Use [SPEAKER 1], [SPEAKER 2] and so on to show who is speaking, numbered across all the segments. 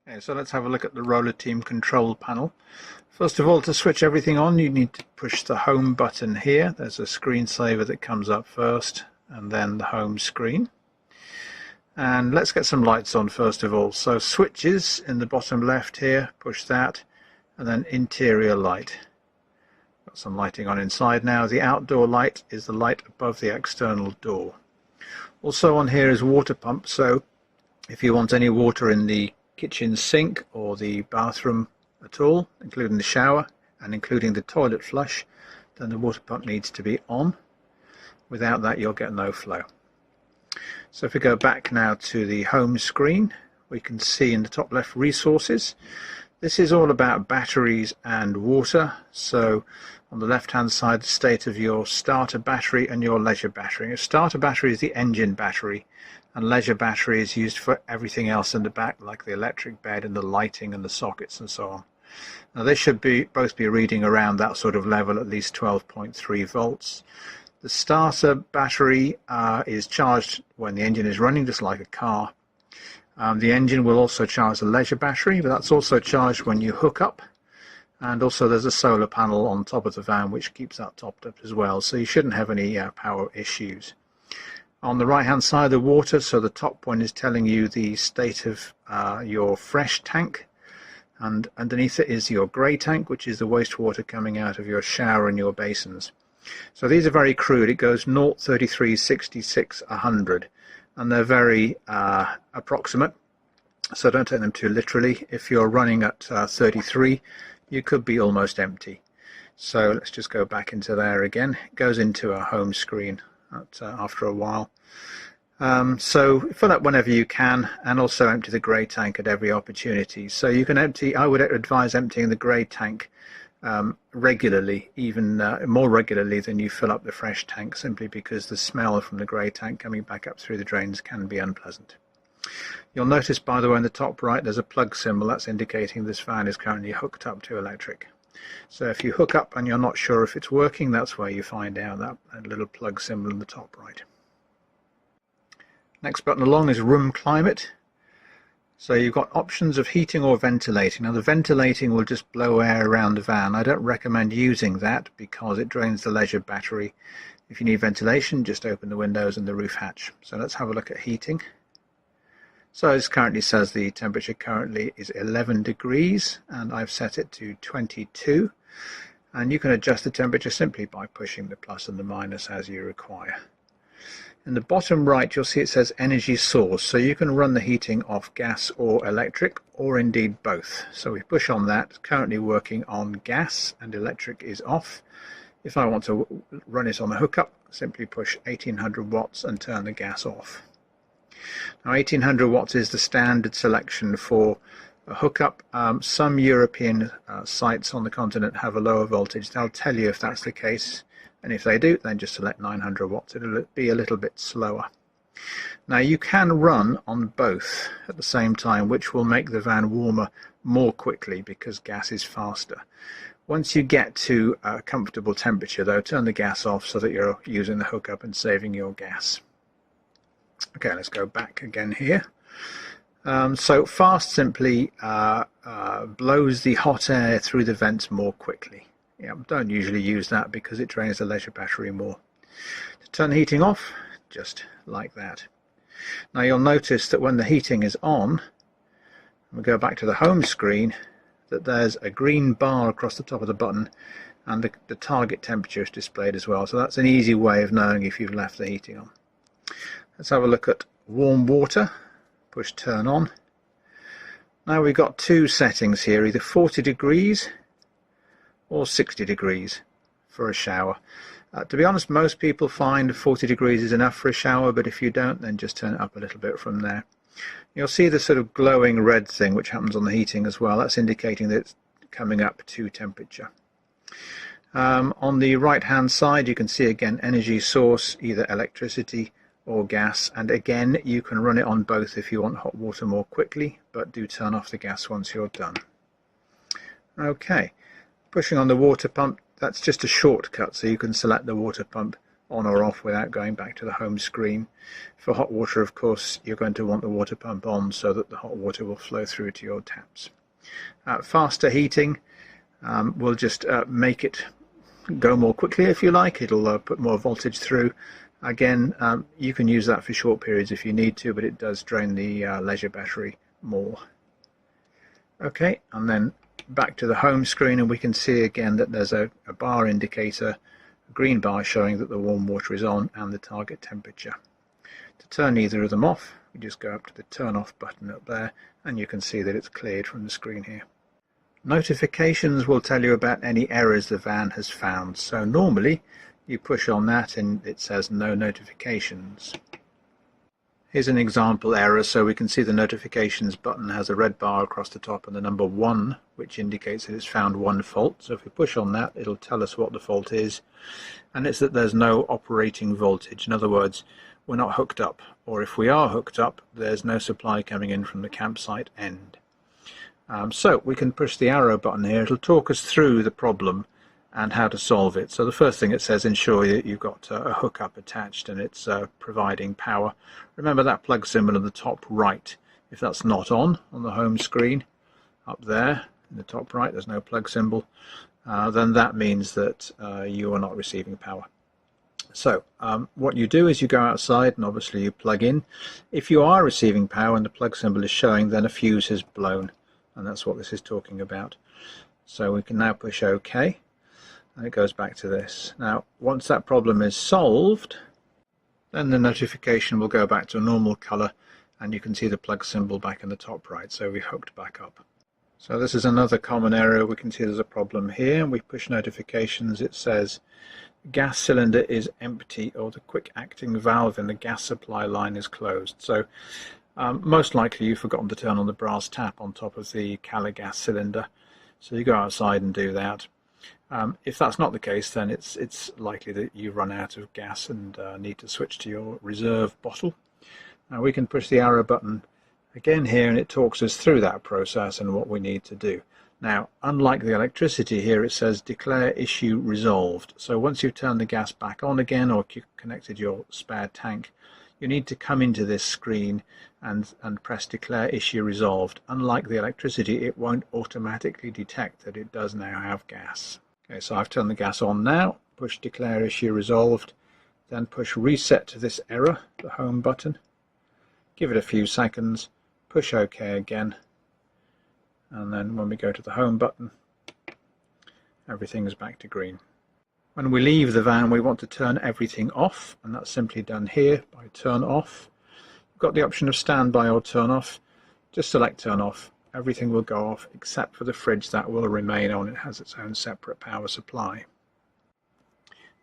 [SPEAKER 1] Okay, so let's have a look at the roller team control panel. First of all, to switch everything on, you need to push the home button here. There's a screensaver that comes up first, and then the home screen. And let's get some lights on first of all. So switches in the bottom left here, push that, and then interior light. Got some lighting on inside now. The outdoor light is the light above the external door. Also on here is water pump, so if you want any water in the kitchen sink or the bathroom at all, including the shower and including the toilet flush, then the water pump needs to be on. Without that you'll get no flow. So if we go back now to the home screen, we can see in the top left resources. This is all about batteries and water. So on the left hand side, the state of your starter battery and your leisure battery. Your starter battery is the engine battery, and leisure battery is used for everything else in the back, like the electric bed and the lighting and the sockets and so on. Now they should both be reading around that sort of level, at least 12.3 volts. The starter battery is charged when the engine is running, just like a car. The engine will also charge the leisure battery, but that's also charged when you hook up. And also there's a solar panel on top of the van which keeps that topped up as well, so you shouldn't have any power issues. On the right hand side, the water, so the top one is telling you the state of your fresh tank, and underneath it is your grey tank, which is the wastewater coming out of your shower and your basins. So these are very crude. It goes 0, 33, 66, 100, and they're very approximate, so don't take them too literally. If you're running at 33, you could be almost empty. So let's just go back into there again. It goes into a home screen after a while. So fill up whenever you can, and also empty the grey tank at every opportunity. So you can empty, I would advise emptying the grey tank regularly, even more regularly than you fill up the fresh tank, simply because the smell from the grey tank coming back up through the drains can be unpleasant. You'll notice, by the way, in the top right there's a plug symbol. That's indicating this van is currently hooked up to electric. So if you hook up and you're not sure if it's working, that's where you find out, that little plug symbol in the top right. Next button along is room climate. So you've got options of heating or ventilating. Now the ventilating will just blow air around the van. I don't recommend using that because it drains the leisure battery. If you need ventilation, just open the windows and the roof hatch. So let's have a look at heating. So it currently says the temperature currently is 11 degrees and I've set it to 22, and you can adjust the temperature simply by pushing the plus and the minus as you require. In the bottom right you'll see it says energy source, so you can run the heating off gas or electric, or indeed both. So we push on that. It's currently working on gas and electric is off. If I want to run it on a hookup, simply push 1800 watts and turn the gas off. Now 1800 watts is the standard selection for a hookup. Some European sites on the continent have a lower voltage. They'll tell you if that's the case, and if they do, then just select 900 watts. It'll be a little bit slower. Now you can run on both at the same time, which will make the van warmer more quickly because gas is faster. Once you get to a comfortable temperature though, turn the gas off so that you're using the hookup and saving your gas. Okay, let's go back again here. So fast simply blows the hot air through the vents more quickly. Yeah, don't usually use that because it drains the leisure battery more. To turn the heating off, just like that. Now you'll notice that when the heating is on, we go back to the home screen, that there's a green bar across the top of the button, and the target temperature is displayed as well. So that's an easy way of knowing if you've left the heating on. Let's have a look at warm water. Push turn on. Now we've got two settings here, either 40 degrees or 60 degrees for a shower. To be honest, most people find 40 degrees is enough for a shower, but if you don't, then just turn it up a little bit from there. You'll see the sort of glowing red thing which happens on the heating as well. That's indicating that it's coming up to temperature. On the right hand side you can see again energy source, either electricity or gas, and again you can run it on both if you want hot water more quickly, but do turn off the gas once you're done. Okay, pushing on the water pump, that's just a shortcut, so you can select the water pump on or off without going back to the home screen. For hot water, of course, you're going to want the water pump on so that the hot water will flow through to your taps. Faster heating will just make it go more quickly if you like. It'll put more voltage through. Again, you can use that for short periods if you need to, but it does drain the leisure battery more. Okay, and then back to the home screen, and we can see again that there's a bar indicator, a green bar showing that the warm water is on and the target temperature. To turn either of them off, we just go up to the turn off button up there, and you can see that it's cleared from the screen here. Notifications will tell you about any errors the van has found, so normally you push on that and it says no notifications. Here's an example error, so we can see the notifications button has a red bar across the top and the number 1, which indicates that it's found one fault. So if we push on that, it'll tell us what the fault is, and it's that there's no operating voltage. In other words, we're not hooked up, or if we are hooked up, there's no supply coming in from the campsite end. So we can push the arrow button here. It'll talk us through the problem and how to solve it. So the first thing it says, ensure that you've got a hookup attached and it's providing power. Remember that plug symbol in the top right. If that's not on the home screen, up there in the top right, there's no plug symbol, then that means that you are not receiving power. So what you do is you go outside and obviously you plug in. If you are receiving power and the plug symbol is showing, then a fuse has blown, and that's what this is talking about. So we can now push OK, and it goes back to this. Now once that problem is solved, then the notification will go back to a normal color and you can see the plug symbol back in the top right, so we hooked back up. So this is another common error. We can see there's a problem here. We push notifications, it says gas cylinder is empty, or the quick acting valve in the gas supply line is closed. So most likely you've forgotten to turn on the brass tap on top of the Cala gas cylinder, so you go outside and do that. If that's not the case, then it's likely that you run out of gas and need to switch to your reserve bottle. Now we can push the arrow button again here and it talks us through that process and what we need to do. Now, unlike the electricity here, it says declare issue resolved. So once you've turned the gas back on again or connected your spare tank, you need to come into this screen and press declare issue resolved. Unlike the electricity, it won't automatically detect that it does now have gas. Okay, so I've turned the gas on now, push declare issue resolved, then push reset to this error, the home button, give it a few seconds, push OK again, and then when we go to the home button, everything is back to green. When we leave the van, we want to turn everything off, and that's simply done here by turn off. We've got the option of standby or turn off. Just select turn off. Everything will go off except for the fridge, that will remain on. It has its own separate power supply.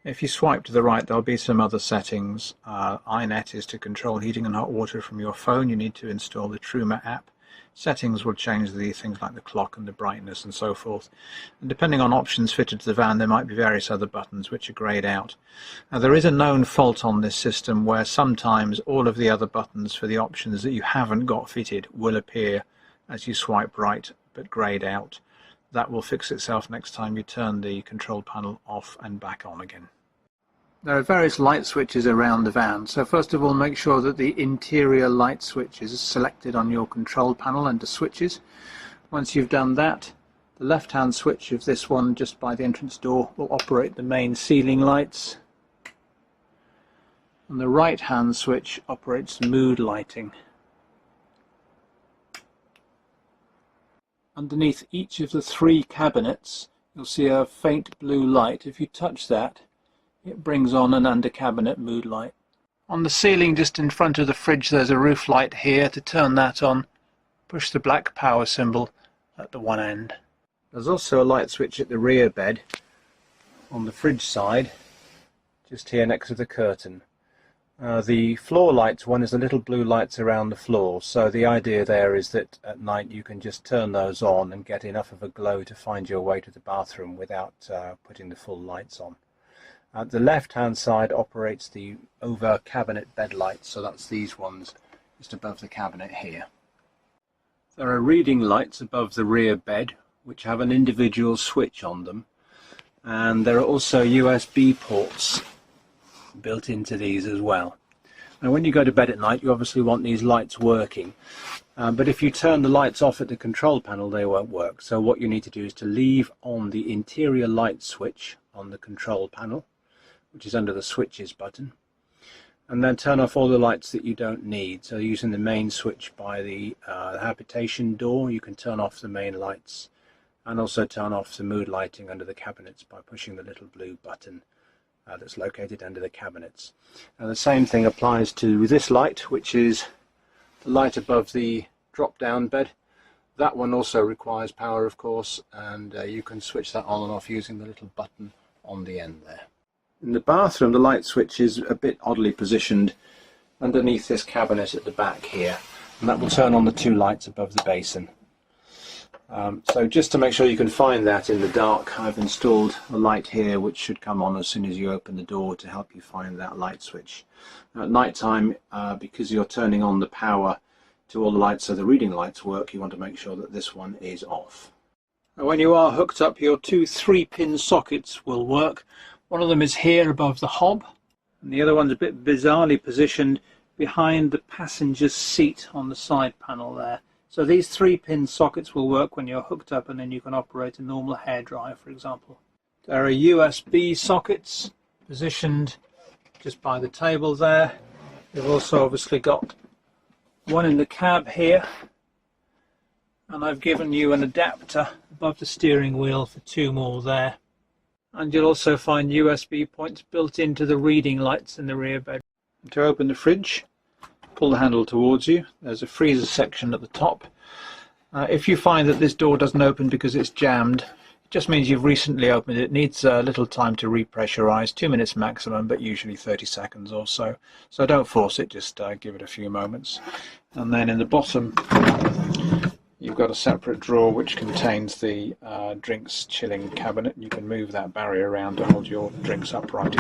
[SPEAKER 1] If you swipe to the right, there'll be some other settings. iNet is to control heating and hot water from your phone. You need to install the Truma app. Settings will change the things like the clock and the brightness and so forth. And depending on options fitted to the van, there might be various other buttons which are greyed out. Now there is a known fault on this system where sometimes all of the other buttons for the options that you haven't got fitted will appear as you swipe right, but greyed out. That will fix itself next time you turn the control panel off and back on again. There are various light switches around the van, so first of all make sure that the interior light switch is selected on your control panel under switches. Once you've done that, the left hand switch of this one just by the entrance door will operate the main ceiling lights, and the right hand switch operates mood lighting. Underneath each of the 3 cabinets you'll see a faint blue light. If you touch that, it brings on an under cabinet mood light. On the ceiling just in front of the fridge there's a roof light here. To turn that on, push the black power symbol at the one end. There's also a light switch at the rear bed on the fridge side, just here next to the curtain. The floor lights one is the little blue lights around the floor, so the idea there is that at night you can just turn those on and get enough of a glow to find your way to the bathroom without putting the full lights on. The left hand side operates the over cabinet bed lights, so that's these ones just above the cabinet here. There are reading lights above the rear bed which have an individual switch on them, and there are also USB ports
[SPEAKER 2] built into these as well. Now when you go to bed at night, you obviously want these lights working, but if you turn the lights off at the control panel, they won't work. So what you need to do is to leave on the interior light switch on the control panel, which is under the switches button, and then turn off all the lights that you don't need. So using the main switch by the habitation door, you can turn off the main lights, and also turn off the mood lighting under the cabinets by pushing the little blue button that's located under the cabinets. And the same thing applies to this light, which is the light above the drop-down bed. That one also requires power, of course, and you can switch that on and off using the little button on the end there. In the bathroom, the light switch is a bit oddly positioned underneath this cabinet at the back here, and that will turn on the two lights above the basin. So just to make sure you can find that in the dark, I've installed a light here which should come on as soon as you open the door to help you find that light switch. At night time, because you're turning on the power to all the lights so the reading lights work, you want to make sure that this one is off. Now, when you are hooked up, your two 3-pin sockets will work. One of them is here above the hob, and the other one's a bit bizarrely positioned behind the passenger's seat on the side panel there. So these 3-pin sockets will work when you're hooked up, and then you can operate a normal hairdryer, for example. There are USB sockets positioned just by the table there. You've also obviously got one in the cab here, and I've given you an adapter above the steering wheel for 2 more there. And you'll also find USB points built into the reading lights in the rear bed. To open the fridge, pull the handle towards you. There's a freezer section at the top. If you find that this door doesn't open because it's jammed, it just means you've recently opened it. It needs a little time to repressurize, 2 minutes maximum, but usually 30 seconds or so. So don't force it, just give it a few moments. And then in the bottom, you've got a separate drawer which contains the drinks chilling cabinet. You can move that barrier around to hold your drinks upright.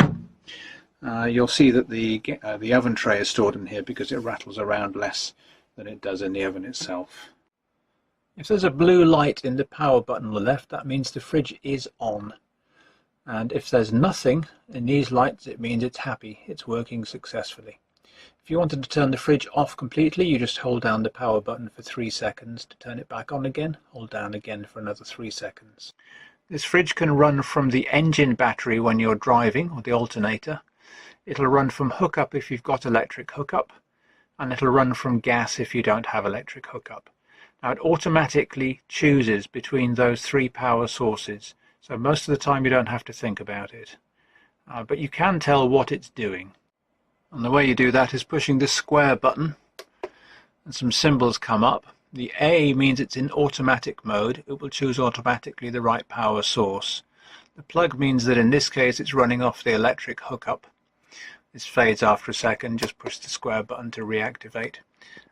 [SPEAKER 2] You'll see that the oven tray is stored in here because it rattles around less than it does in the oven itself. If there's a blue light in the power button on the left, that means the fridge is on. And if there's nothing in these lights, it means it's happy, it's working successfully. If you wanted to turn the fridge off completely, you just hold down the power button for 3 seconds. To turn it back on again, hold down again for another 3 seconds. This fridge can run from the engine battery when you're driving, or the alternator. It'll run from hookup if you've got electric hookup, and it'll run from gas if you don't have electric hookup. Now it automatically chooses between those 3 power sources, so most of the time you don't have to think about it. But you can tell what it's doing. And the way you do that is pushing this square button, and some symbols come up. The A means it's in automatic mode. It will choose automatically the right power source. The plug means that in this case it's running off the electric hookup. This fades after a second. Just push the square button to reactivate.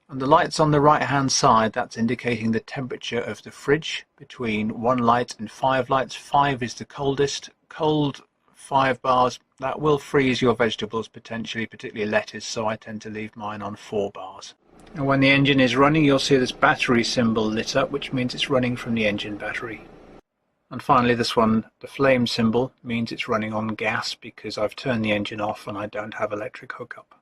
[SPEAKER 2] And the lights on the right hand side, that's indicating the temperature of the fridge between 1 light and 5 lights. 5 is the coldest. Cold 5 bars, that will freeze your vegetables potentially, particularly lettuce, so I tend to leave mine on 4 bars. And when the engine is running, you'll see this battery symbol lit up, which means it's running from the engine battery. And finally this one, the flame symbol, means it's running on gas because I've turned the engine off and I don't have electric hookup.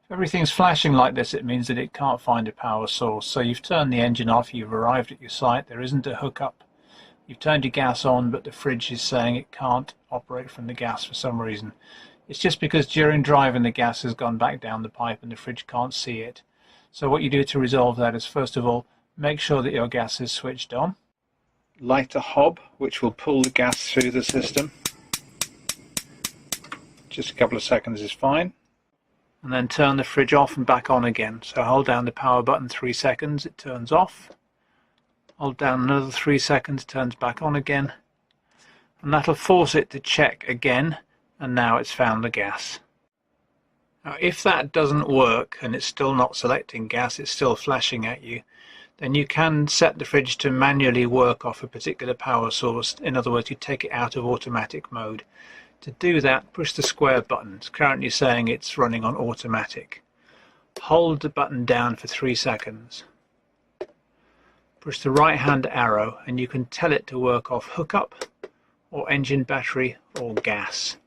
[SPEAKER 2] If everything's flashing like this, it means that it can't find a power source. So you've turned the engine off, you've arrived at your site, there isn't a hookup. You've turned your gas on, but the fridge is saying it can't operate from the gas for some reason. It's just because during driving the gas has gone back down the pipe and the fridge can't see it. So what you do to resolve that is, first of all, make sure that your gas is switched on. Light a hob which will pull the gas through the system. Just a couple of seconds is fine. And then turn the fridge off and back on again. So hold down the power button 3 seconds, it turns off. Hold down another 3 seconds, turns back on again. And that'll force it to check again, and now it's found the gas. Now if that doesn't work and it's still not selecting gas, it's still flashing at you, then you can set the fridge to manually work off a particular power source. In other words, you take it out of automatic mode. To do that, push the square button. It's currently saying it's running on automatic. Hold the button down for 3 seconds. Push the right hand arrow and you can tell it to work off hookup or engine battery or gas.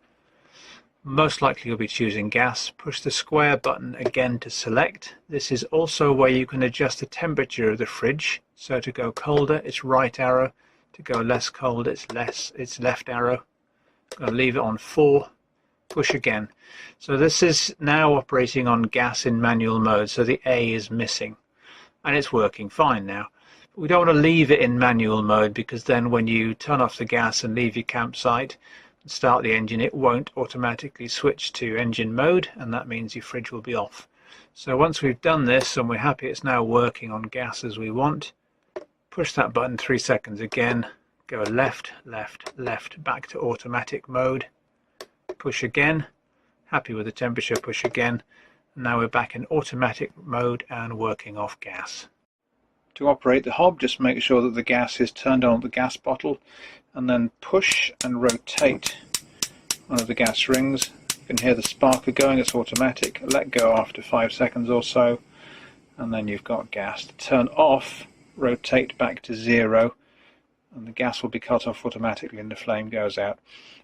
[SPEAKER 1] Most likely you'll be choosing gas. Push the square button again to select. This is also where you can adjust the temperature of the fridge. So to go colder, it's right arrow. To go less cold, it's left arrow. I'm going to leave it on 4. Push again. So this is now operating on gas in manual mode, so the A is missing. And it's working fine now. But we don't want to leave it in manual mode, because then when you turn off the gas and leave your campsite and start the engine, it won't automatically switch to engine mode, and that means your fridge will be off. So once we've done this and we're happy it's now working on gas as we want, push that button 3 seconds again, go left, left, left, back to automatic mode, push again, happy with the temperature, push again, and now we're back in automatic mode and working off gas. To operate the hob, just make sure that the gas is turned on at the gas bottle, and then push and rotate one of the gas rings. You can hear the sparker going, it's automatic. Let go after 5 seconds or so, and then you've got gas. To turn off, rotate back to 0, and the gas will be cut off automatically and the flame goes out.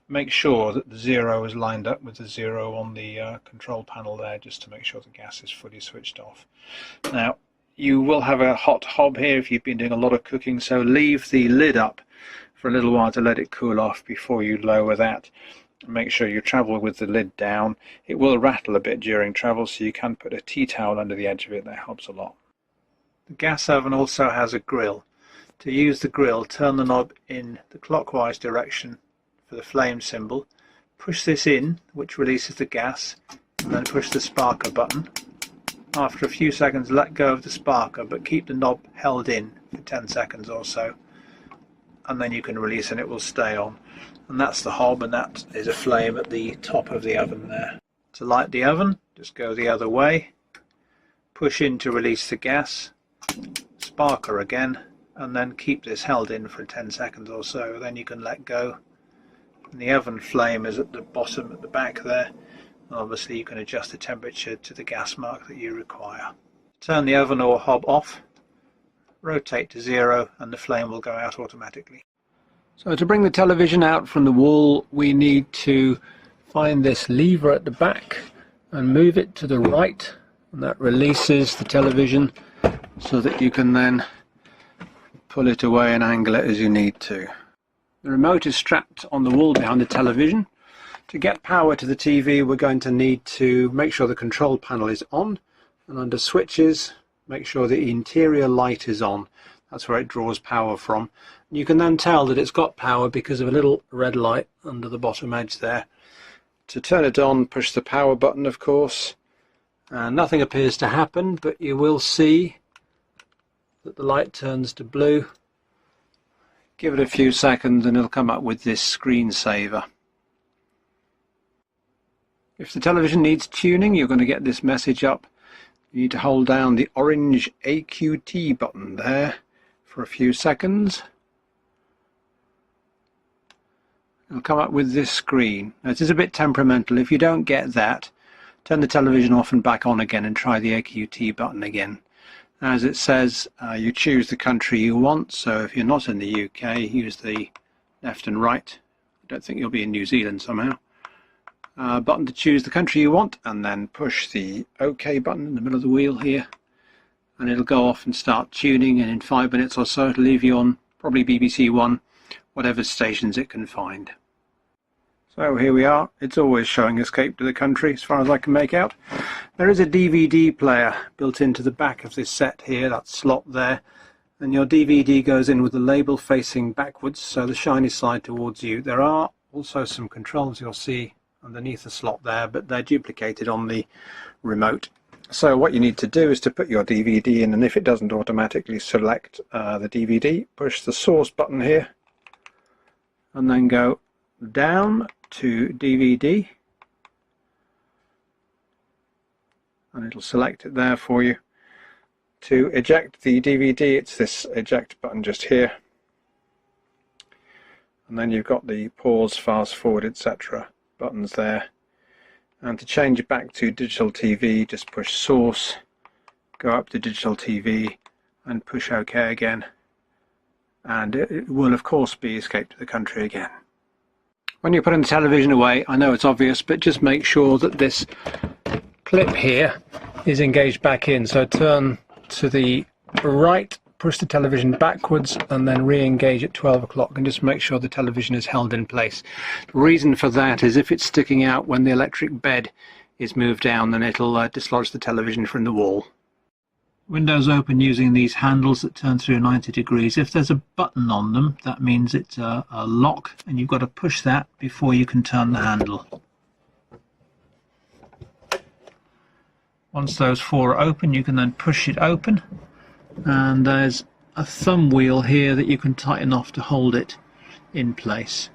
[SPEAKER 1] Make sure that the 0 is lined up with the 0 on the control panel there, just to make sure the gas is fully switched off. Now, you will have a hot hob here if you've been doing a lot of cooking, so leave the lid up for a little while to let it cool off before you lower that. Make sure you travel with the lid down. It will rattle a bit during travel, so you can put a tea towel under the edge of it. That helps a lot. The gas oven also has a grill. To use the grill, turn the knob in the clockwise direction for the flame symbol. Push this in, which releases the gas, and then push the sparker button. After a few seconds, let go of the sparker, but keep the knob held in for 10 seconds or so, and then you can release and it will stay on. And that's the hob, and that is a flame at the top of the oven there. To light the oven, just go the other way, push in to release the gas, sparker again, and then keep this held in for 10 seconds or so. Then you can let go, and the oven flame is at the bottom at the back there. Obviously you can adjust the temperature to the gas mark that you require. Turn the oven or hob off, rotate to 0, and the flame will go out automatically. So to bring the television out from the wall, we need to find this lever at the back and move it to the right, and that releases the television so that you can then pull it away and angle it as you need to. The remote is strapped on the wall behind the television. To get power to the TV, we're going to need to make sure the control panel is on, and under switches, make sure the interior light is on. That's where it draws power from. You can then tell that it's got power because of a little red light under the bottom edge there. To turn it on, push the power button, of course. Nothing appears to happen, but you will see that the light turns to blue. Give it a few seconds and it'll come up with this screensaver. If the television needs tuning, you're going to get this message up. You need to hold down the orange AQT button there for a few seconds. It'll come up with this screen. Now, it is a bit temperamental. If you don't get that, turn the television off and back on again and try the AQT button again. As it says, you choose the country you want. So if you're not in the UK, use the left and right. I don't think you'll be in New Zealand somehow. Button to choose the country you want, and then push the OK button in the middle of the wheel here, and it'll go off and start tuning, and in 5 minutes or so it'll leave you on probably BBC One, whatever stations it can find. So here we are. It's always showing Escape to the Country as far as I can make out. There is a DVD player built into the back of this set here, that slot there, and your DVD goes in with the label facing backwards, so the shiny side towards you. There are also some controls you'll see underneath the slot there, but they're duplicated on the remote. So what you need to do is to put your DVD in, and if it doesn't automatically select the DVD, push the source button here and then go down to DVD, and it'll select it there for you. To eject the DVD, it's this eject button just here, and then you've got the pause, fast forward, etc. buttons there. And to change it back to digital TV, just push source, go up to digital TV and push OK again, and it will of course be Escape to the Country again.
[SPEAKER 2] When you're putting the television away, I know it's obvious, but just make sure that this clip here is engaged back in. So turn to the right, push the television backwards, and then re-engage at 12 o'clock, and just make sure the television is held in place. The reason for that is if it's sticking out when the electric bed is moved down, then it'll dislodge the television from the wall. Windows open using these handles that turn through 90 degrees. If there's a button on them, that means it's a lock, and you've got to push that before you can turn the handle. Once those four are open, you can then push it open, and there's a thumb wheel here that you can tighten off to hold it in place.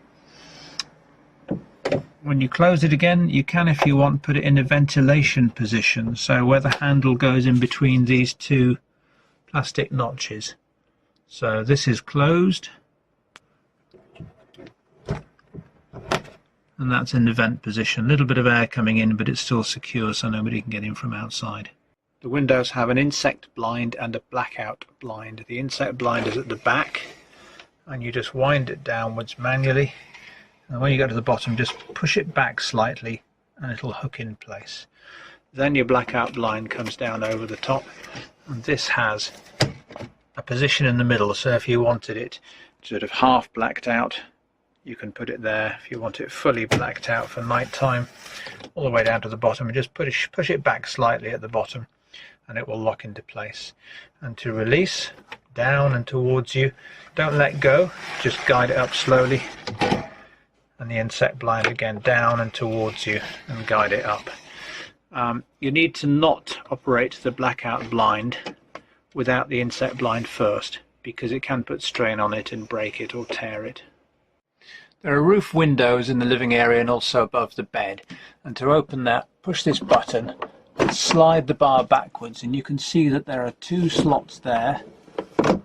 [SPEAKER 2] When you close it again, you can, if you want, put it in a ventilation position, so where the handle goes in between these two plastic notches. So this is closed, and that's in the vent position. A little bit of air coming in, but it's still secure so nobody can get in from outside. The windows have an insect blind and a blackout blind. The insect blind is at the back, and you just wind it downwards manually. And when you go to the bottom, just push it back slightly and it'll hook in place. Then your blackout blind comes down over the top, and this has a position in the middle, so if you wanted it sort of half blacked out, you can put it there. If you want it fully blacked out for night time, all the way down to the bottom, and just push it back slightly at the bottom and it will lock into place. And to release, down and towards you, don't let go, just guide it up slowly. And the insect blind again down and towards you, and guide it up. You need to not operate the blackout blind without the insect blind first, because it can put strain on it and break it or tear it. There are roof windows in the living area and also above the bed, and to open that, push this button and slide the bar backwards, and you can see that there are two slots there.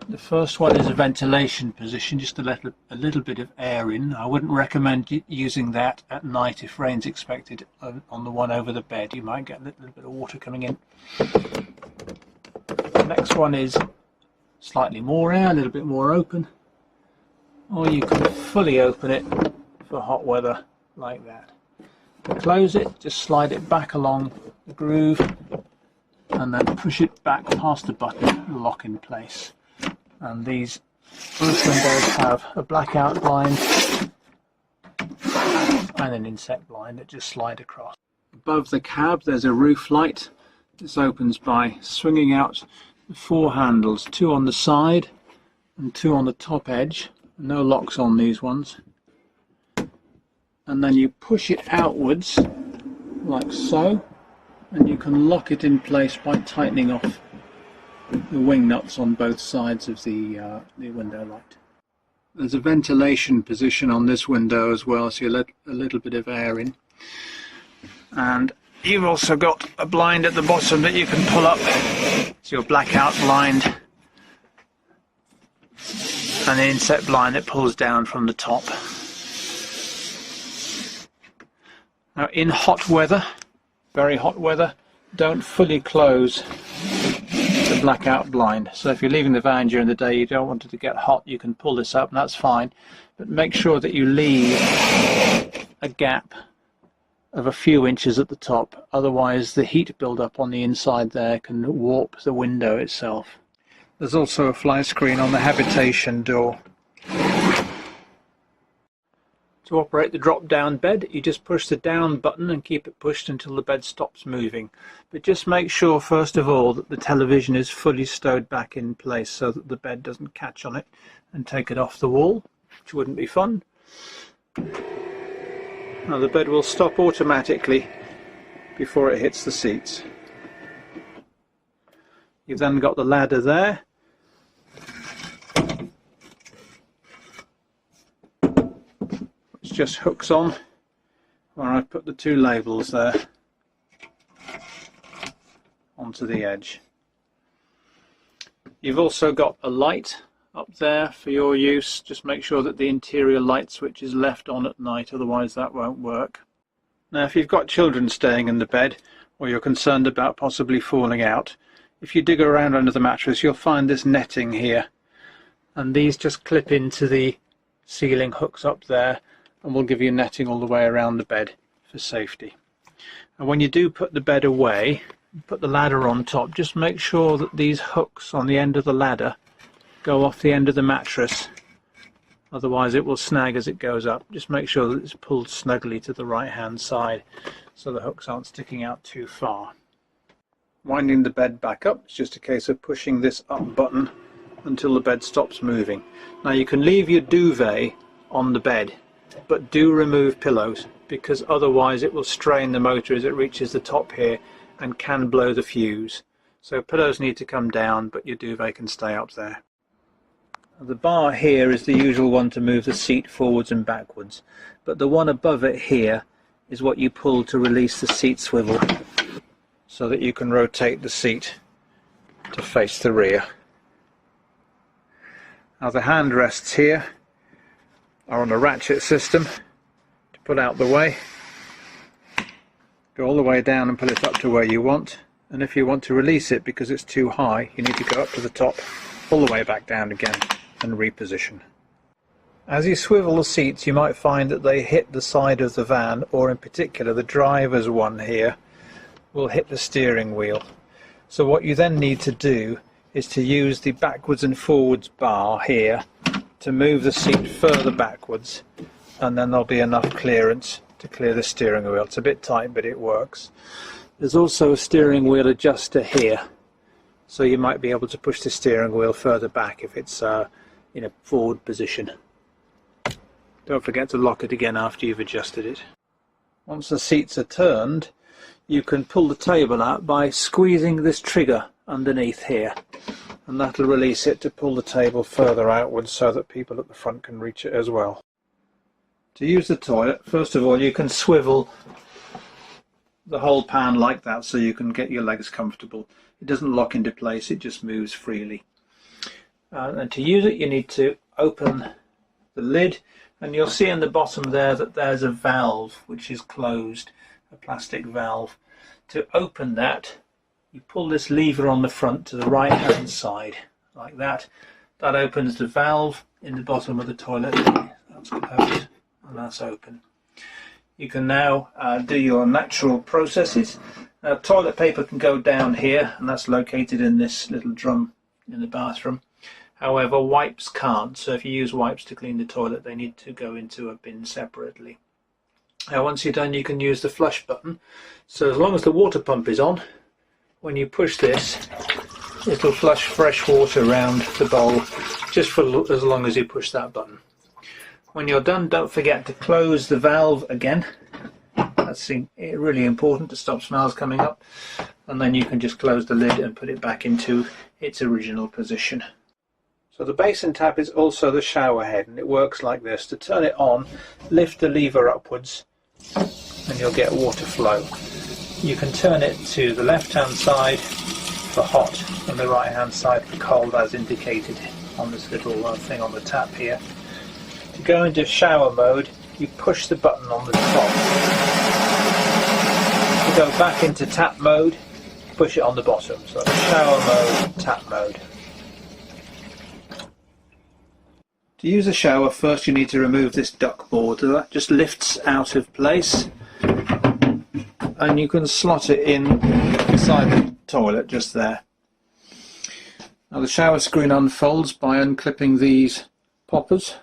[SPEAKER 2] The first one is a ventilation position, just to let a little bit of air in. I wouldn't recommend using that at night if rain's expected. On the one over the bed, you might get a little bit of water coming in. The next one is slightly more air, a little bit more open. Or you can fully open it for hot weather like that. To close it, just slide it back along the groove and then push it back past the button and lock in place. And these roof windows have a blackout blind and an insect blind that just slide across. Above the cab there's a roof light. This opens by swinging out the four handles, two on the side and two on the top edge. No locks on these ones. And then you push it outwards like so, and you can lock it in place by tightening off the wing nuts on both sides of the window light. There's a ventilation position on this window as well, so you let a little bit of air in. And you've also got a blind at the bottom that you can pull up. It's your blackout blind and the insect blind that pulls down from the top. Now in hot weather, very hot weather, don't fully close the blackout blind. So if you're leaving the van during the day, you don't want it to get hot, you can pull this up and that's fine, but make sure that you leave a gap of a few inches at the top, otherwise the heat build-up on the inside there can warp the window itself. There's also a fly screen on the habitation door. To operate the drop-down bed, you just push the down button and keep it pushed until the bed stops moving. But just make sure, first of all, that the television is fully stowed back in place so that the bed doesn't catch on it and take it off the wall, which wouldn't be fun. Now the bed will stop automatically before it hits the seats. You've then got the ladder there. Just hooks on where I put the two labels there onto the edge. You've also got a light up there for your use. Just make sure that the interior light switch is left on at night, otherwise that won't work. Now if you've got children staying in the bed, or you're concerned about possibly falling out, if you dig around under the mattress you'll find this netting here, and these just clip into the ceiling hooks up there.
[SPEAKER 1] and we'll give you netting all the way around the bed for safety. And when you do put the bed away, put the ladder on top, just make sure that these hooks on the end of the ladder go off the end of the mattress, otherwise it will snag as it goes up. Just make sure that it's pulled snugly to the right hand side so the hooks aren't sticking out too far. Winding the bed back up, it's just a case of pushing this up button until the bed stops moving. Now you can leave your duvet on the bed, but do remove pillows, because otherwise it will strain the motor as it reaches the top here and can blow the fuse. So pillows need to come down, but your duvet can stay up there. The bar here is the usual one to move the seat forwards and backwards, but the one above it here is what you pull to release the seat swivel, so that you can rotate the seat to face the rear. Now the hand rests here are on a ratchet system to pull out the way. Go all the way down and pull it up to where you want, and if you want to release it because it's too high, you need to go up to the top, all the way back down again and reposition. As you swivel the seats, you might find that they hit the side of the van, or in particular the driver's one here will hit the steering wheel. So what you then need to do is to use the backwards and forwards bar here to move the seat further backwards, and then there'll be enough clearance to clear the steering wheel. It's a bit tight, but it works. There's also a steering wheel adjuster here, so you might be able to push the steering wheel further back if it's in a forward position. Don't forget to lock it again after you've adjusted it. Once the seats are turned, you can pull the table out by squeezing this trigger underneath here, and that'll release it to pull the table further outwards so that people at the front can reach it as well. To use the toilet, first of all you can swivel the whole pan like that so you can get your legs comfortable. It doesn't lock into place, it just moves freely. And to use it you need to open the lid, and you'll see in the bottom there that there's a valve which is closed, a plastic valve. To open that, you pull this lever on the front to the right hand side like that. That opens the valve in the bottom of the toilet. That's closed and that's open. You can now do your natural processes. Toilet paper can go down here, and that's located in this little drum in the bathroom. However, wipes can't, so if you use wipes to clean the toilet, they need to go into a bin separately. Now once you're done, you can use the flush button. So as long as the water pump is on, when you push this, it'll flush fresh water around the bowl just for as long as you push that button. When you're done, don't forget to close the valve again. That's really important to stop smells coming up. And then you can just close the lid and put it back into its original position. So the basin tap is also the shower head, and it works like this. To turn it on, lift the lever upwards and you'll get water flow. You can turn it to the left hand side for hot and the right hand side for cold, as indicated on this little thing on the tap here. To go into shower mode, you push the button on the top. To go back into tap mode, push it on the bottom. So shower mode, tap mode. To use a shower, first you need to remove this duck board. That just lifts out of place, and you can slot it in inside the toilet just there. Now the shower screen unfolds by unclipping these poppers.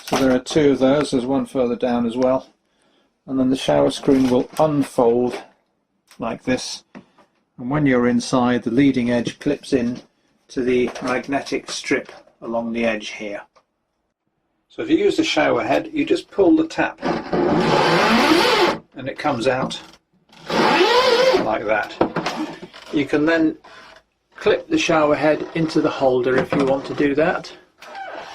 [SPEAKER 1] So there are two of those, there's one further down as well. And then the shower screen will unfold like this. And when you're inside, the leading edge clips in to the magnetic strip along the edge here. So if you use the shower head, you just pull the tap and it comes out like that. You can then clip the shower head into the holder if you want to do that,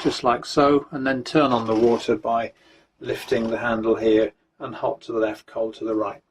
[SPEAKER 1] just like so, and then turn on the water by lifting the handle here, and hot to the left, cold to the right.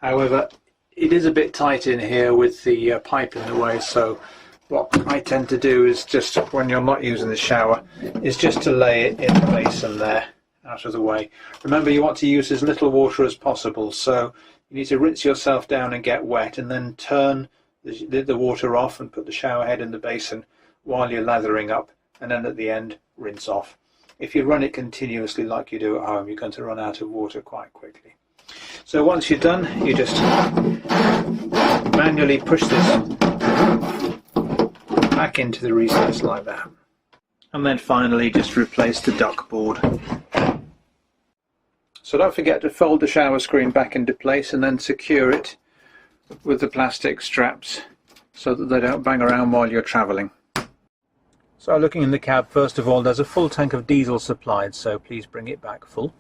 [SPEAKER 1] However, it is a bit tight in here with the pipe in the way, so what I tend to do is just, when you're not using the shower, is just to lay it in the basin there, out of the way. Remember, you want to use as little water as possible, so you need to rinse yourself down and get wet, and then turn the water off and put the shower head in the basin while you're lathering up, and then at the end rinse off. If you run it continuously like you do at home, you're going to run out of water quite quickly. So once you're done, you just manually push this back into the recess like that. And then finally just replace the duck board. So don't forget to fold the shower screen back into place and then secure it with the plastic straps so that they don't bang around while you're travelling. So looking in the cab, first of all, there's a full tank of diesel supplied, so please bring it back full.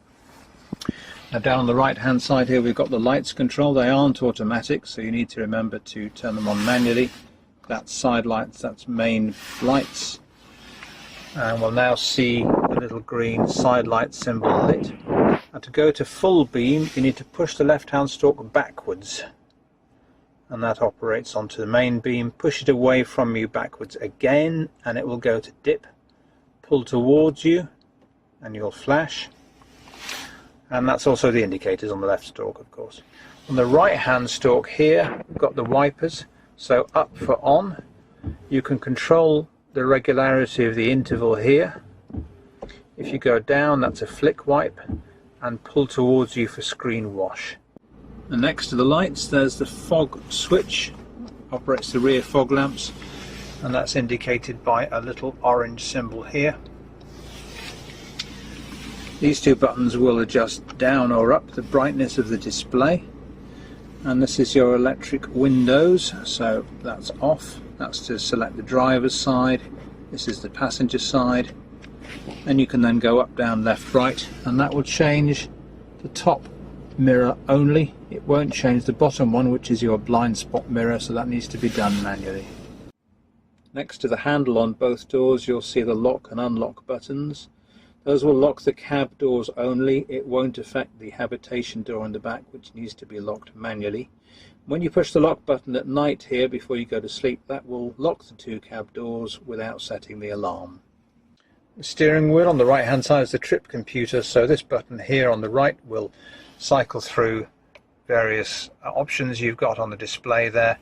[SPEAKER 1] Now down on the right hand side here we've got the lights control. They aren't automatic, so you need to remember to turn them on manually. That's side lights, that's main lights. And we'll now see the little green side light symbol lit. And to go to full beam, you need to push the left hand stalk backwards. And that operates onto the main beam. Push it away from you backwards again and it will go to dip. Pull towards you and you'll flash. And that's also the indicators on the left stalk, of course. On the right hand stalk here we've got the wipers. So up for on, you can control the regularity of the interval here. If you go down, that's a flick wipe, and pull towards you for screen wash. And next to the lights there's the fog switch, operates the rear fog lamps, and that's indicated by a little orange symbol here. These two buttons will adjust down or up the brightness of the display. And this is your electric windows, so that's off. That's to select the driver's side. This is the passenger side. And you can then go up, down, left, right, and that will change the top mirror only. It won't change the bottom one, which is your blind spot mirror, so that needs to be done manually. Next to the handle on both doors you'll see the lock and unlock buttons. Those will lock the cab doors only. It won't affect the habitation door in the back, which needs to be locked manually. When you push the lock button at night here before you go to sleep, that will lock the two cab doors without setting the alarm. The steering wheel on the right hand side is the trip computer, so this button here on the right will cycle through various options you've got on the display there.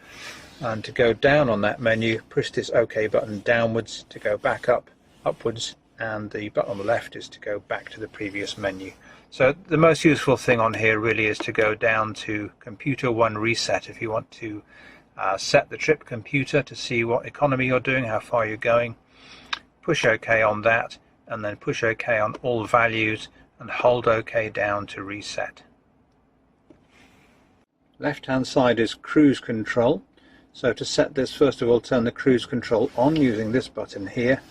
[SPEAKER 1] And to go down on that menu, push this OK button downwards. To go back up, upwards, and the button on the left is to go back to the previous menu. So the most useful thing on here really is to go down to computer 1 reset if you want to set the trip computer to see what economy you're doing, how far you're going. Push OK on that and then push OK on all values and hold OK down to reset. Left hand side is cruise control. So to set this, first of all turn the cruise control on using this button here.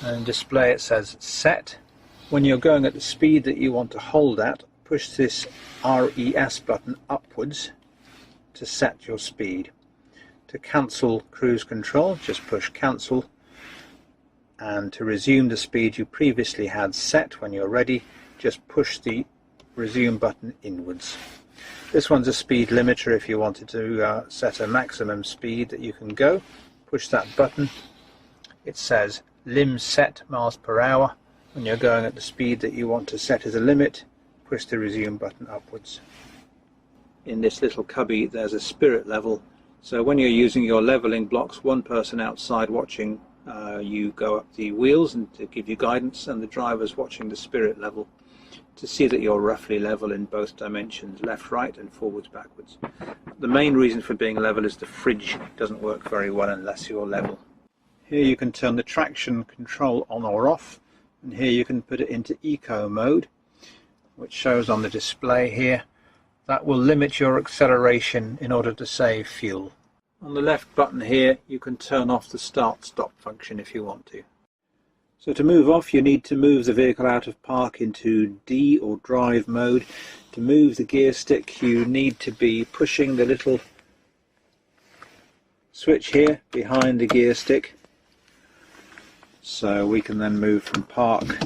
[SPEAKER 1] And display it says set. When you're going at the speed that you want to hold at, push this RES button upwards to set your speed. To cancel cruise control, just push cancel, and to resume the speed you previously had set when you're ready, just push the resume button inwards. This one's a speed limiter. If you wanted to set a maximum speed that you can go, push that button. It says lim set miles per hour. When you're going at the speed that you want to set as a limit, push the resume button upwards. In this little cubby there's a spirit level, so when you're using your leveling blocks, one person outside watching you go up the wheels and to give you guidance, and the driver's watching the spirit level to see that you're roughly level in both dimensions, left, right and forwards, backwards. The main reason for being level is the fridge doesn't work very well unless you're level. Here you can turn the traction control on or off, and here you can put it into eco mode, which shows on the display here. That will limit your acceleration in order to save fuel. On the left button here you can turn off the start stop function if you want to. So to move off you need to move the vehicle out of park into D or drive mode. To move the gear stick you need to be pushing the little switch here behind the gear stick. So we can then move from park,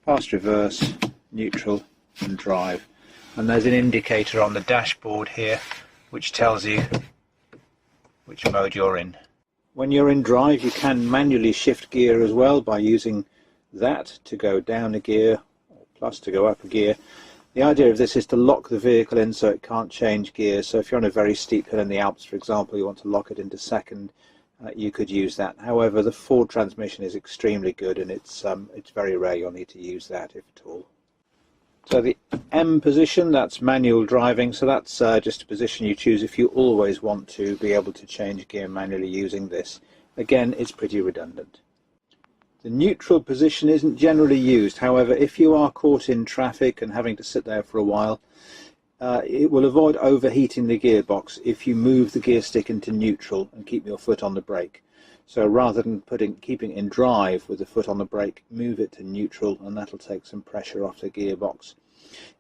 [SPEAKER 1] past reverse, neutral and drive. And there's an indicator on the dashboard here which tells you which mode you're in. When you're in drive you can manually shift gear as well by using that to go down a gear or plus to go up a gear. The idea of this is to lock the vehicle in so it can't change gears. So if you're on a very steep hill in the Alps, for example, you want to lock it into second you could use that. However, the Ford transmission is extremely good, and it's very rare you'll need to use that, if at all. So the M position, that's manual driving, so that's just a position you choose if you always want to be able to change gear manually using this. Again, it's pretty redundant. The neutral position isn't generally used. However, if you are caught in traffic and having to sit there for a while, it will avoid overheating the gearbox if you move the gear stick into neutral and keep your foot on the brake. So rather than keeping it in drive with the foot on the brake, move it to neutral, and that'll take some pressure off the gearbox.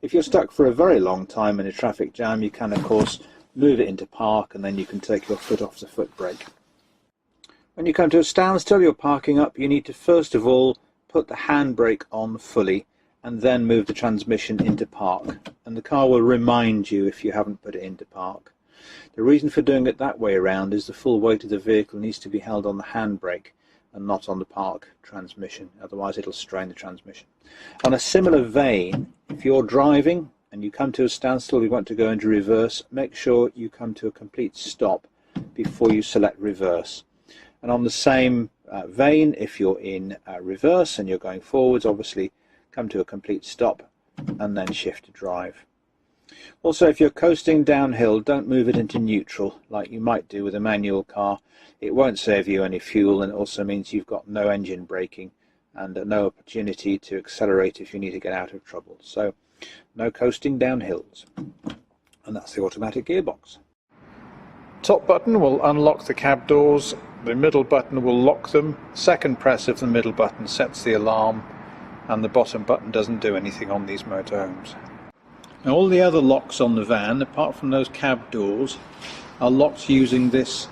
[SPEAKER 1] If you're stuck for a very long time in a traffic jam, you can of course move it into park, and then you can take your foot off the foot brake. When you come to a standstill, you're parking up, you need to first of all put the handbrake on fully and then move the transmission into park, and the car will remind you if you haven't put it into park. The reason for doing it that way around is the full weight of the vehicle needs to be held on the handbrake and not on the park transmission, otherwise it'll strain the transmission. On a similar vein, if you're driving and you come to a standstill, you want to go into reverse, make sure you come to a complete stop before you select reverse. And on the same vein, if you're in reverse and you're going forwards, obviously come to a complete stop and then shift to drive. Also, if you're coasting downhill, don't move it into neutral like you might do with a manual car. It won't save you any fuel, and it also means you've got no engine braking and no opportunity to accelerate if you need to get out of trouble. So no coasting down hills. And that's the automatic gearbox. Top button will unlock the cab doors, the middle button will lock them, second press of the middle button sets the alarm, and the bottom button doesn't do anything on these motorhomes. Now all the other locks on the van, apart from those cab doors, are locked using this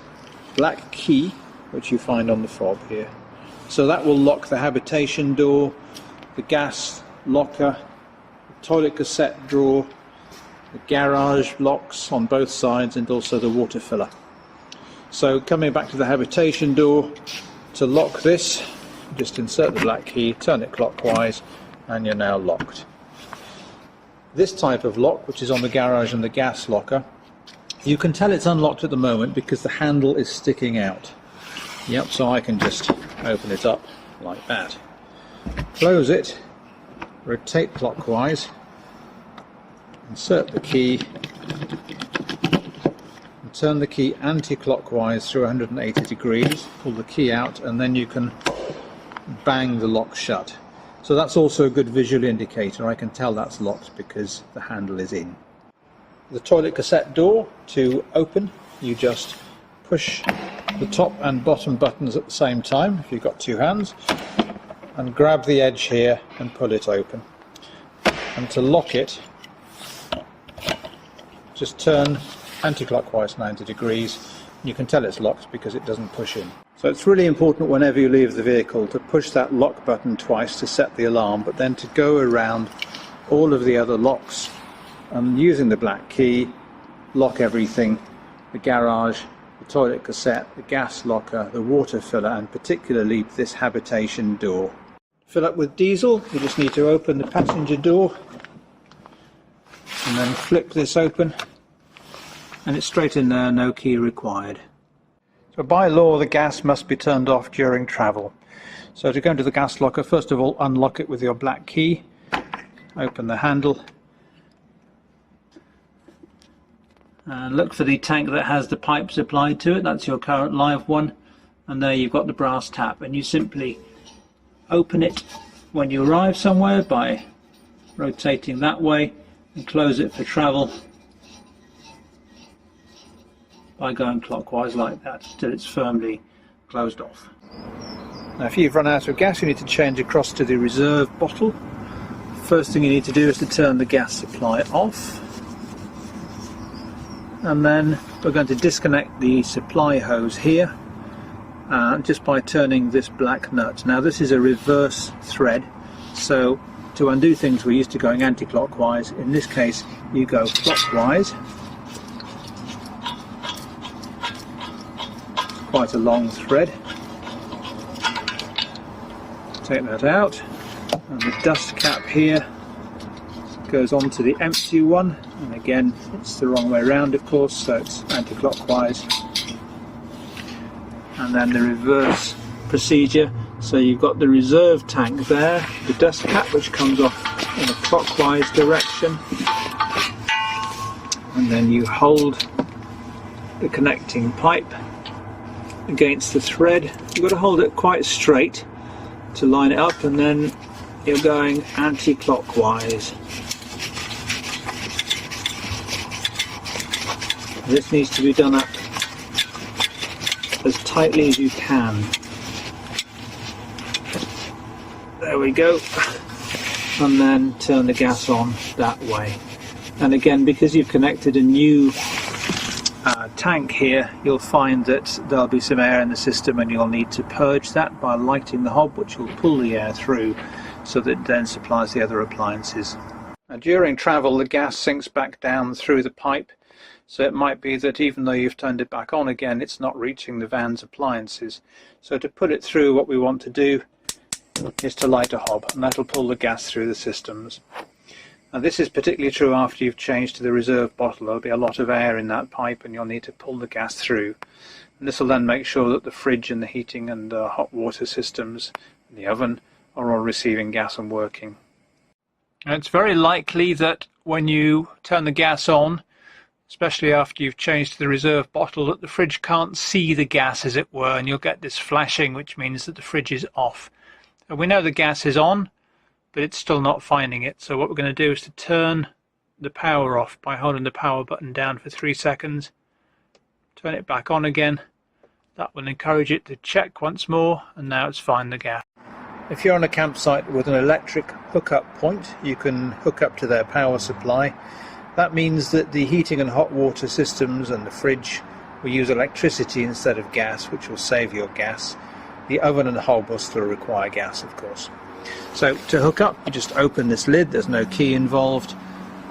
[SPEAKER 1] black key which you find on the fob here. So that will lock the habitation door, the gas locker, the toilet cassette drawer, the garage locks on both sides, and also the water filler. So coming back to the habitation door, to lock this, just insert the black key, turn it clockwise, and you're now locked. This type of lock, which is on the garage and the gas locker, you can tell it's unlocked at the moment because the handle is sticking out. Yep, so I can just open it up like that. Close it, rotate clockwise, insert the key, and turn the key anti-clockwise through 180 degrees, pull the key out, and then you can bang the lock shut. So that's also a good visual indicator. I can tell that's locked because the handle is in. The toilet cassette door, to open, you just push the top and bottom buttons at the same time, if you've got two hands, and grab the edge here and pull it open. And to lock it, just turn anti-clockwise 90 degrees. You can tell it's locked because it doesn't push in. So it's really important whenever you leave the vehicle to push that lock button twice to set the alarm, but then to go around all of the other locks and using the black key, lock everything, the garage, the toilet cassette, the gas locker, the water filler, and particularly this habitation door. Fill up with diesel, you just need to open the passenger door and then flip this open, and it's straight in there, no key required. So by law the gas must be turned off during travel. So to go into the gas locker, first of all unlock it with your black key, open the handle, and look for the tank that has the pipes applied to it. That's your current live one, and there you've got the brass tap, and you simply open it when you arrive somewhere by rotating that way, and close it for travel by going clockwise like that till it's firmly closed off. Now if you've run out of gas, you need to change across to the reserve bottle. First thing you need to do is to turn the gas supply off, and then we're going to disconnect the supply hose here just by turning this black nut. Now this is a reverse thread, so to undo things we're used to going anti-clockwise. In this case you go clockwise. Quite a long thread. Take that out, and the dust cap here goes on to the empty one, and again it's the wrong way around of course, so it's anti-clockwise. and then the reverse procedure. So you've got the reserve tank there, the dust cap which comes off in a clockwise direction, and then you hold the connecting pipe against the thread. You've got to hold it quite straight to line it up, and then you're going anti-clockwise. This needs to be done up as tightly as you can. There we go. And then turn the gas on that way. And again, because you've connected a new tank here, you'll find that there'll be some air in the system, and you'll need to purge that by lighting the hob, which will pull the air through so that it then supplies the other appliances. Now, during travel the gas sinks back down through the pipe, so it might be that even though you've turned it back on again, it's not reaching the van's appliances. So to put it through, what we want to do is to light a hob, and that'll pull the gas through the systems. Now this is particularly true after you've changed to the reserve bottle. There'll be a lot of air in that pipe, and you'll need to pull the gas through. And this will then make sure that the fridge and the heating and hot water systems and the oven are all receiving gas and working. And it's very likely that when you turn the gas on, especially after you've changed to the reserve bottle, that the fridge can't see the gas, as it were, and you'll get this flashing, which means that the fridge is off. And we know the gas is on, but it's still not finding it. So what we're going to do is to turn the power off by holding the power button down for 3 seconds. Turn it back on again. That will encourage it to check once more, and now it's finding the gas. If you're on a campsite with an electric hookup point, you can hook up to their power supply. That means that the heating and hot water systems and the fridge will use electricity instead of gas, which will save your gas. The oven and the hob will still require gas, of course. So to hook up, you just open this lid, there's no key involved,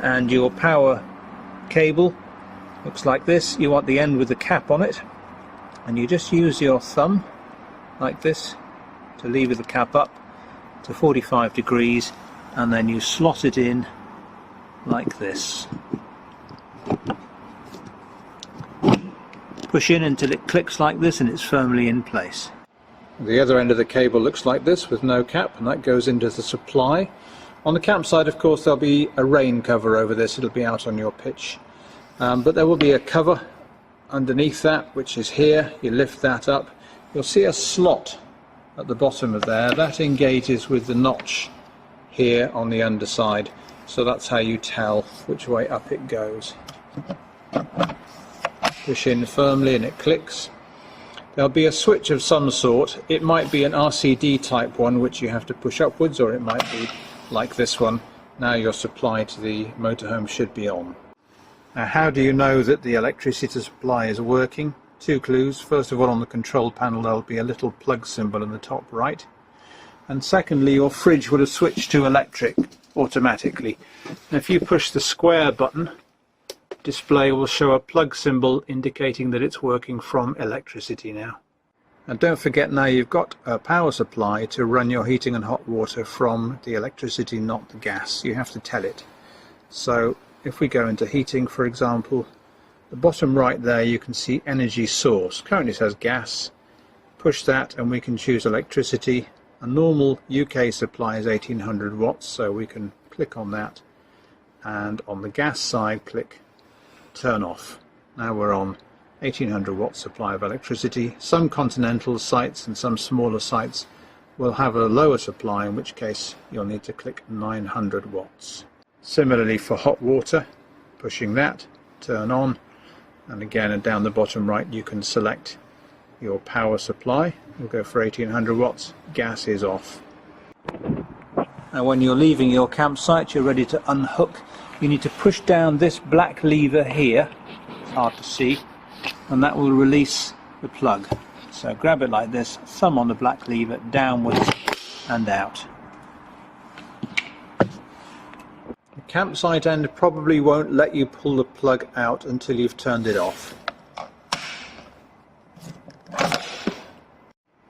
[SPEAKER 1] and your power cable looks like this. You want the end with the cap on it, and you just use your thumb like this to lever the cap up to 45 degrees, and then you slot it in like this. Push in until it clicks like this and it's firmly in place. The other end of the cable looks like this with no cap, and that goes into the supply. On the campsite, of course, there'll be a rain cover over this. It'll be out on your pitch, but there will be a cover underneath that, which is here. You lift that up, you'll see a slot at the bottom of there. That engages with the notch here on the underside, so that's how you tell which way up it goes. Push in firmly and it clicks. There'll be a switch of some sort. It might be an RCD type one, which you have to push upwards, or it might be like this one. Now your supply to the motorhome should be on. Now, how do you know that the electricity supply is working? 2 clues. First of all, on the control panel there'll be a little plug symbol in the top right. And secondly, your fridge would have switched to electric automatically. And if you push the square button, display will show a plug symbol indicating that it's working from electricity now. And don't forget, now you've got a power supply to run your heating and hot water from the electricity, not the gas. You have to tell it. So if we go into heating, for example, the bottom right there you can see energy source. Currently it says gas. Push that and we can choose electricity. A normal UK supply is 1800 watts, so we can click on that, and on the gas side click turn off. Now we're on 1800 watt supply of electricity. Some continental sites and some smaller sites will have a lower supply, in which case you'll need to click 900 watts. Similarly for hot water, pushing that, turn on, and again, and down the bottom right you can select your power supply. We'll go for 1800 watts, gas is off. Now when you're leaving your campsite, you're ready to unhook. You need to push down this black lever here, it's hard to see, and that will release the plug. So grab it like this, thumb on the black lever, downwards and out. The campsite end probably won't let you pull the plug out until you've turned it off.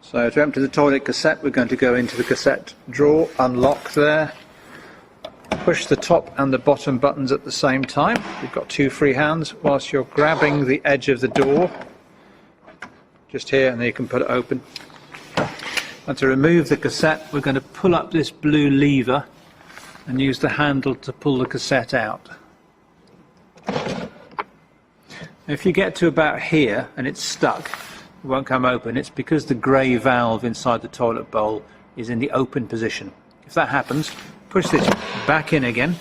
[SPEAKER 1] So to empty the toilet cassette, we're going to go into the cassette drawer, unlock there, push the top and the bottom buttons at the same time. You've got 2 free hands whilst you're grabbing the edge of the door. just here, and then you can put it open. And to remove the cassette, we're going to pull up this blue lever and use the handle to pull the cassette out. If you get to about here and it's stuck, it won't come open. It's because the grey valve inside the toilet bowl is in the open position. If that happens, push this back in again,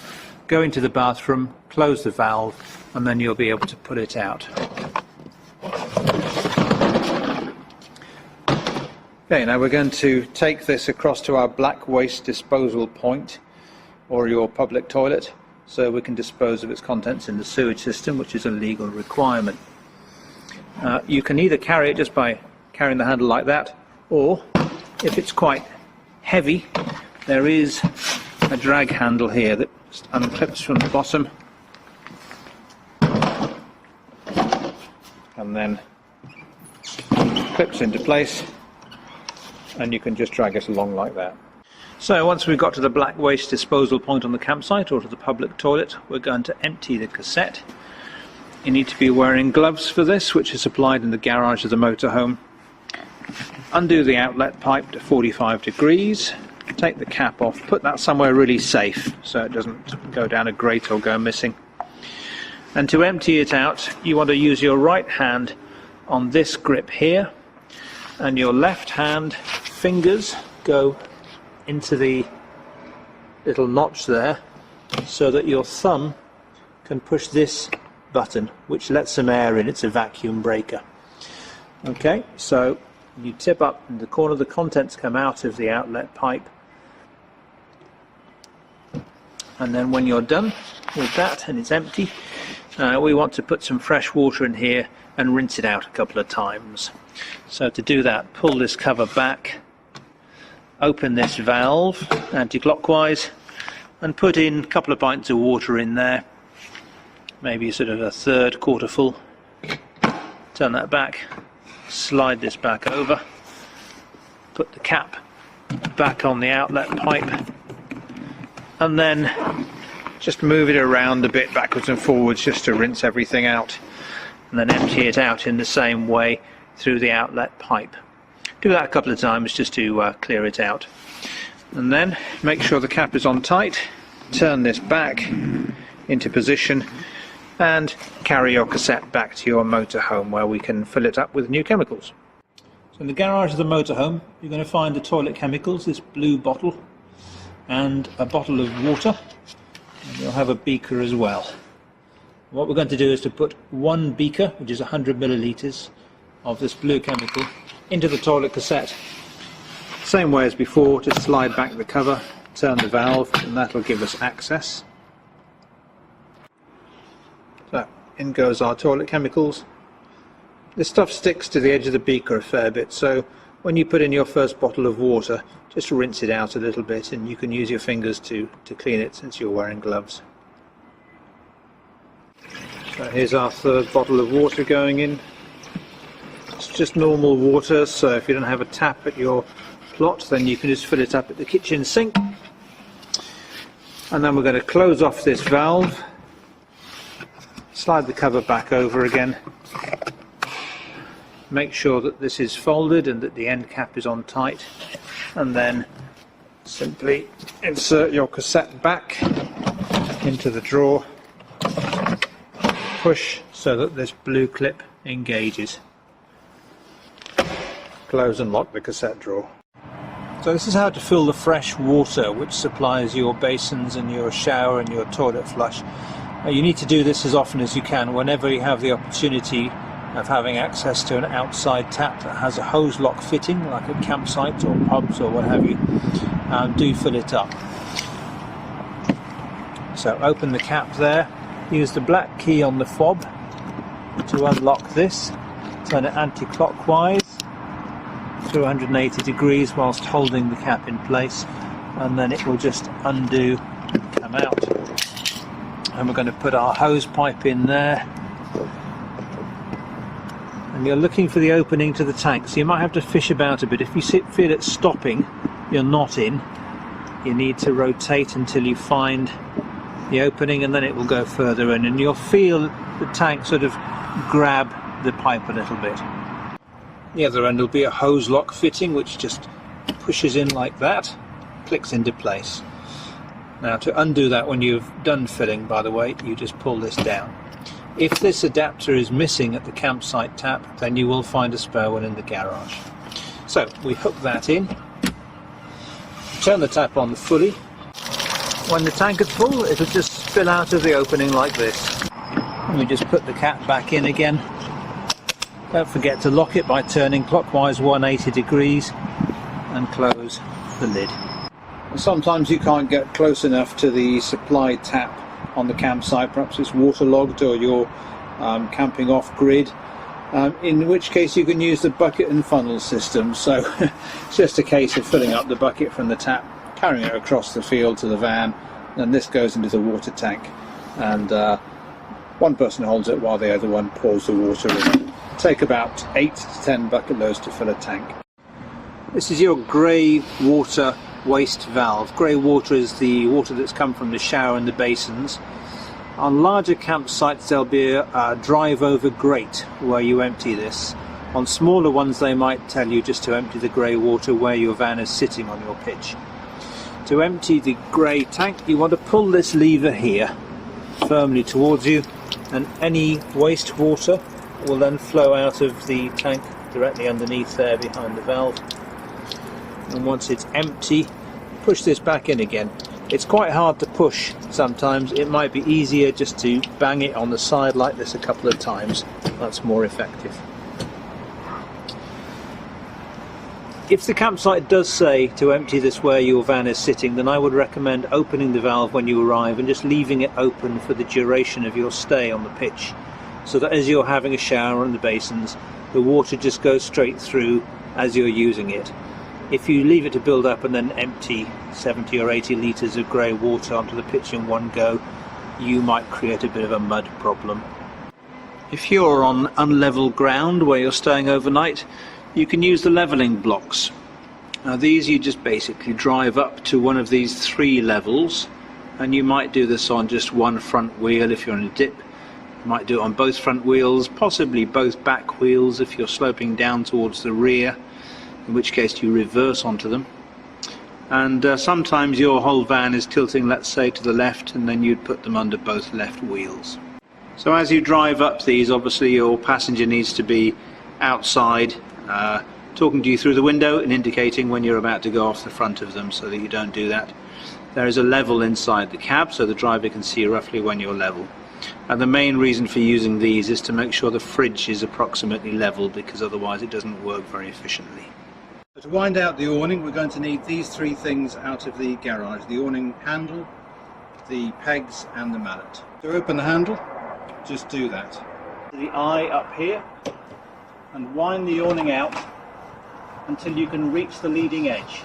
[SPEAKER 1] go into the bathroom, close the valve, and then you'll be able to put it out. Okay, now we're going to take this across to our black waste disposal point, or your public toilet, so we can dispose of its contents in the sewage system, which is a legal requirement. You can either carry it just by carrying the handle like that, or if it's quite heavy, there is a drag handle here that just unclips from the bottom and then clips into place, and you can just drag it along like that. So once we've got to the black waste disposal point on the campsite, or to the public toilet, we're going to empty the cassette. You need to be wearing gloves for this, which is supplied in the garage of the motorhome. Undo the outlet pipe to 45 degrees, take the cap off, put that somewhere really safe so it doesn't go down a grate or go missing. And to empty it out, you want to use your right hand on this grip here, and your left hand fingers go into the little notch there, so that your thumb can push this button, which lets some air in. It's a vacuum breaker. Okay, so you tip up in the corner, the contents come out of the outlet pipe, and then when you're done with that and it's empty, we want to put some fresh water in here and rinse it out a couple of times. So to do that, pull this cover back, open this valve anti-clockwise, and put in a couple of pints of water in there, maybe sort of a third, quarter full. Turn that back, slide this back over, put the cap back on the outlet pipe, and then just move it around a bit backwards and forwards just to rinse everything out, and then empty it out in the same way through the outlet pipe. Do that a couple of times just to clear it out, and then make sure the cap is on tight. Turn this back into position and carry your cassette back to your motorhome, where we can fill it up with new chemicals. So in the garage of the motorhome, you're going to find the toilet chemicals, this blue bottle and a bottle of water, and you'll have a beaker as well. What we're going to do is to put one beaker, which is 100 millilitres of this blue chemical, into the toilet cassette. Same way as before, just slide back the cover, turn the valve, and that'll give us access. So in goes our toilet chemicals. This stuff sticks to the edge of the beaker a fair bit, so when you put in your first bottle of water, just rinse it out a little bit, and you can use your fingers to clean it since you're wearing gloves. So here's our third bottle of water going in. It's just normal water, so if you don't have a tap at your plot, then you can just fill it up at the kitchen sink. And then we're going to close off this valve, slide the cover back over again, make sure that this is folded and that the end cap is on tight, and then simply insert your cassette back into the drawer, push so that this blue clip engages. Close and lock the cassette drawer. So this is how to fill the fresh water which supplies your basins and your shower and your toilet flush. You need to do this as often as you can. Whenever you have the opportunity of having access to an outside tap that has a hose lock fitting, like at campsites or pubs or what have you, do fill it up. So open the cap there, use the black key on the fob to unlock this, turn it anti-clockwise to 180 degrees whilst holding the cap in place, and then it will just undo and come out. And we're going to put our hose pipe in there, and you're looking for the opening to the tank, so you might have to fish about a bit. If you feel it stopping, you're not in, you need to rotate until you find the opening, and then it will go further in, and you'll feel the tank sort of grab the pipe a little bit. The other end will be a hose lock fitting which just pushes in like that, clicks into place. Now to undo that when you've done filling, by the way, you just pull this down. If this adapter is missing at the campsite tap, then you will find a spare one in the garage. So we hook that in, turn the tap on fully. When the tank is full, it'll just spill out of the opening like this. And we just put the cap back in again. Don't forget to lock it by turning clockwise 180 degrees and close the lid. Sometimes you can't get close enough to the supply tap on the campsite, perhaps it's waterlogged or you're camping off grid, in which case you can use the bucket and funnel system. So it's just a case of filling up the bucket from the tap, carrying it across the field to the van, and this goes into the water tank, and one person holds it while the other one pours the water in. Take about 8 to 10 bucket loads to fill a tank. This is your grey water waste valve. Grey water is the water that's come from the shower and the basins. On larger campsites there'll be a drive over grate where you empty this. On smaller ones they might tell you just to empty the grey water where your van is sitting on your pitch. To empty the grey tank you want to pull this lever here firmly towards you, and any wastewater will then flow out of the tank directly underneath there behind the valve. And once it's empty, push this back in again. It's quite hard to push sometimes. It might be easier just to bang it on the side like this a couple of times. That's more effective. If the campsite does say to empty this where your van is sitting, then I would recommend opening the valve when you arrive and just leaving it open for the duration of your stay on the pitch, so that as you're having a shower in the basins, the water just goes straight through as you're using it. If you leave it to build up and then empty 70 or 80 litres of grey water onto the pitch in one go, you might create a bit of a mud problem. If you're on unlevel ground where you're staying overnight, you can use the levelling blocks. Now these you just basically drive up to one of these 3 levels, and you might do this on just one front wheel if you're on a dip. You might do it on both front wheels, possibly both back wheels if you're sloping down towards the rear, in which case you reverse onto them. And sometimes your whole van is tilting, let's say, to the left, and then you'd put them under both left wheels. So as you drive up these, obviously your passenger needs to be outside, talking to you through the window and indicating when you're about to go off the front of them, so that you don't do that. There is a level inside the cab, so the driver can see roughly when you're level. And the main reason for using these is to make sure the fridge is approximately level, because otherwise it doesn't work very efficiently. To wind out the awning, we're going to need these 3 things out of the garage: the awning handle, the pegs and the mallet. To open the handle, just do that. The eye up here, and wind the awning out until you can reach the leading edge.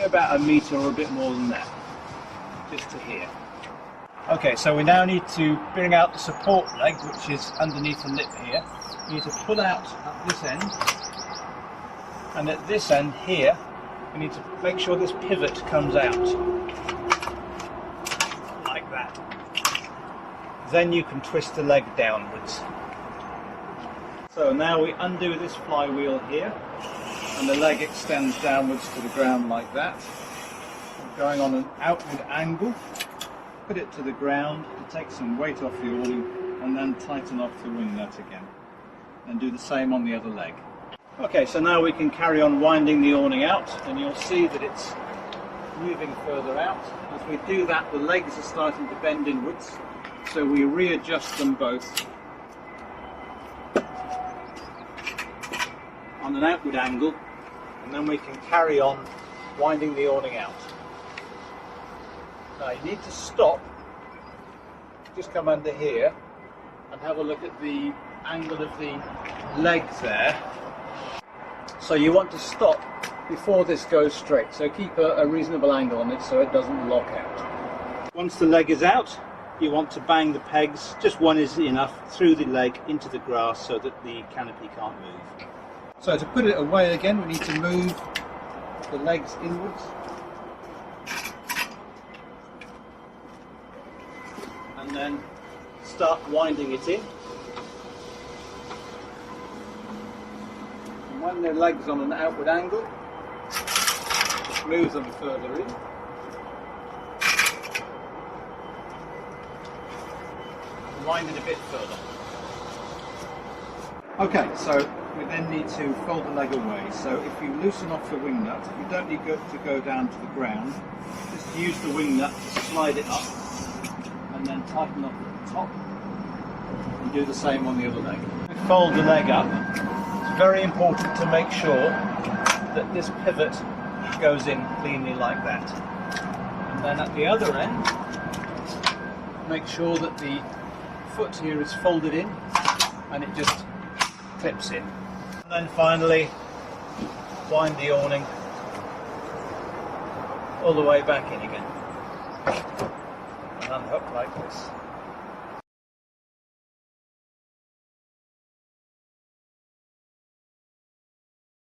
[SPEAKER 1] About 1 metre or a bit more than that, just to here. Okay, so we now need to bring out the support leg, which is underneath the lip here. You need to pull out at this end, and at this end here we need to make sure this pivot comes out like that. Then you can twist the leg downwards. So now we undo this flywheel here, and the leg extends downwards to the ground like that. We're going on an outward angle, put it to the ground to take some weight off the awning, and then tighten off the wing nut again, and do the same on the other leg. Okay, so now we can carry on winding the awning out, and you'll see that it's moving further out. As we do that, the legs are starting to bend inwards, so we readjust them both on an outward angle, and then we can carry on winding the awning out. Now you need to stop, just come under here and have a look at the angle of the legs there. So you want to stop before this goes straight, so keep a reasonable angle on it so it doesn't lock out. Once the leg is out, you want to bang the pegs, just one is enough, through the leg into the grass so that the canopy can't move. So to put it away again, we need to move the legs inwards and then start winding it in.
[SPEAKER 2] when the leg's on an outward angle, move them further in. Wind it a bit further. Okay, so we then need to fold the leg away. So if you loosen off the wing nut, you don't need to go down to the ground. Just use the wing nut to slide it up and then tighten up at the top and do the same on the other leg. Fold the leg up. It's very important to make sure that this pivot goes in cleanly like that. And then at the other end, make sure that the foot here is folded in and it just clips in. And then finally wind the awning all the way back in again and unhook like this.